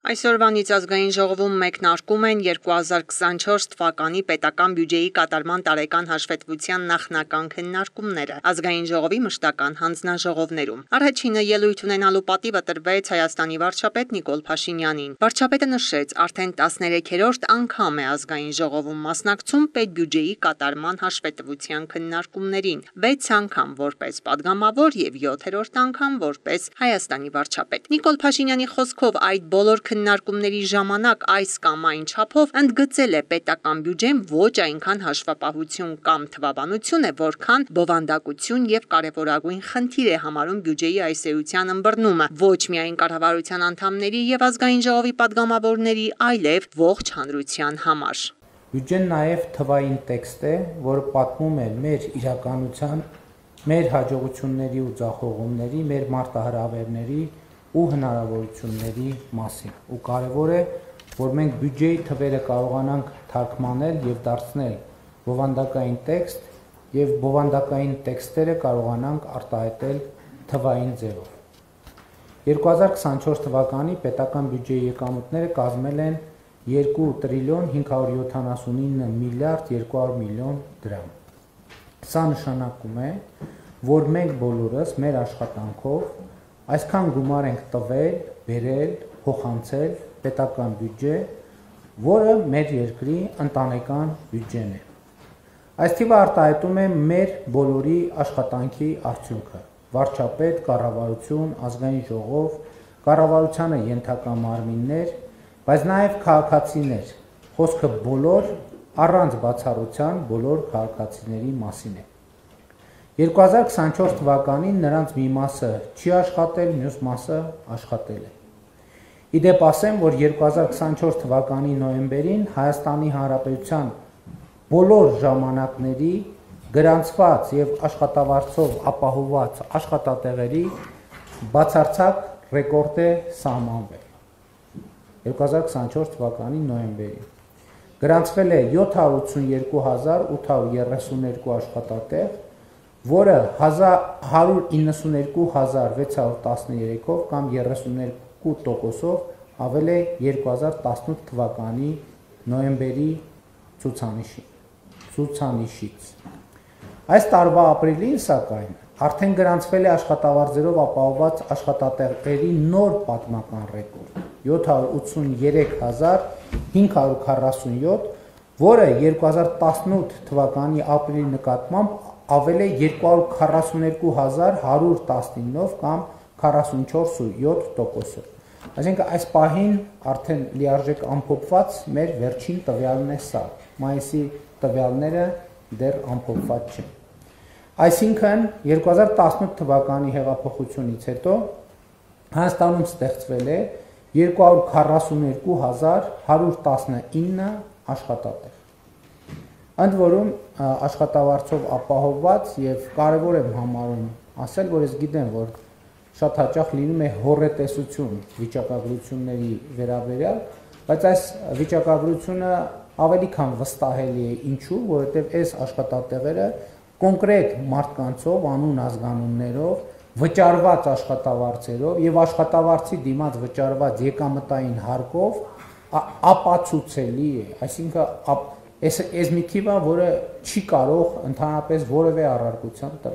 Այսօրվանից ազգային ժողովում մեկնարկում են 2024 թվականի պետական բյուջեի կատարման տարեկան հաշվետվության նախնական քննարկումները ազգային ժողովի մշտական հանձնաժողովներում։ Առաջինը ելույթ ունենալու պատիվը տրվեց Հայաստանի վարչապետ Նիկոլ Փաշինյանին։ Վարչապետը նշեց, արդեն 13-րդ անգամ է ազգային ժողովում մասնակցում պետբյուջեի կատարման հաշվետվության քննարկումներին, 6 անգամ որպես падգամավոր եւ 7-րդ անգամ որպես Հայաստանի վարչապետ։ Նիկոլ Փաշինյանի խոսքով այդ բոլոր քննարկումների ժամանակ այս կամ այն չափով ընդգծել է պետական բյուջեն ոչ այնքան հաշվապահություն կամ թվաբանություն է, որքան բովանդակություն եւ կարեւորագույն խնդիր է համարում բյուջեի այս էության ըմբռնումը ոչ միայն կառավարության անդամների եւ ազգային ժողովի падգամավորների, այլև ողջ հանրության համար։ Բյուջեն նաեւ թվային տեքստ է, որը պատմում է մեր իրականության, մեր հաջողությունների ու ձախողումների, մեր մարտահրավերների ու հնարավորությունների մասին։ Ու կարևոր է, որ մենք բյուջեի թվերը կարողանանք թարգմանել եւ դարձնել բովանդակային տեքստ եւ բովանդակային տեքստերը կարողանանք արտահայտել թվային ձևով։ 2024 թվականի պետական բյուջեի եկամուտները կազմել են 2 տրիլիոն 579 միլիարդ 200 միլիոն դրամ։ Սա նշանակում է, որ մենք բոլորս մեր աշխատանքով այսքան գումար ենք տվել, բերել, փոխանցել պետական բյուջե, որը մեր երկրի ընտանեկան բյուջեն է։ Այս թիվը արտահայտում է մեր բոլորի աշխատանքի արդյունքը։ Վարչապետ, կառավարություն, ազգային ժողով, կառավարությանը ենթակա մարմիններ, բայց նաև քաղաքացիներ։ Խոսքը բոլոր առանց բացառության բոլոր քաղաքացիների մասին է։ 2024 թվականին նրանց մի մասը չի աշխատել, մյուս մասը աշխատել է։ Իդեպ ասեմ, որ 2024 թվականի նոյեմբերին Հայաստանի Հանրապետության բոլոր ժամանակների գրանցված եւ աշխատավարձով ապահովված աշխատատեղերի բացարձակ ռեկորդ է սահմանվել։ 2024 թվականի նոյեմբերին գրանցվել է 782.832 աշխատատեղ, որը 192.613-ով կամ 32%-ով ավել է 2018 թվականի նոյեմբերի ցուցանիշից։ Այս տարվա ապրիլին, սակայն, արդեն գրանցվել է աշխատավարձերով ապահովված աշխատատեղերի նոր պատմական ռեկորդ՝ 783.547, որը 2018 թվականի ապրիլի նկատմամբ ավել է 242.119-ով կամ 44.7%-ով։ Այսինքն այս պահին արդեն լիարժեք ամփոփված մեր վերջին տվյալն է սա։ Մայիսի տվյալները դեռ ամփոփված չեն։ Այսինքն 2018 թվականի հեղափոխությունից հետո Հայաստանում ստեղծվել է 242.119 աշխատատեղ։ Ընդ որում աշխատավարձով ապահովված եւ կարեւոր եմ համարում ասել, որ ես գիտեմ, որ շատ հաճախ լինում է հոռետեսություն վիճակագրությունների վերաբերյալ, բայց այս վիճակագրությունը ավելի քան վստահելի է, ինչու, որովհետեւ այս աշխատատեղերը կոնկրետ մարդկանցով, անուն ազգանուններով, վճարված աշխատավարձերով եւ աշխատավարձի դիմաց վճարված եկամտային հարկով ապացուցելի է, այսինքն Այս մի թիվը, որը չի կարող ընդհանրապես որևէ առարկության տվել։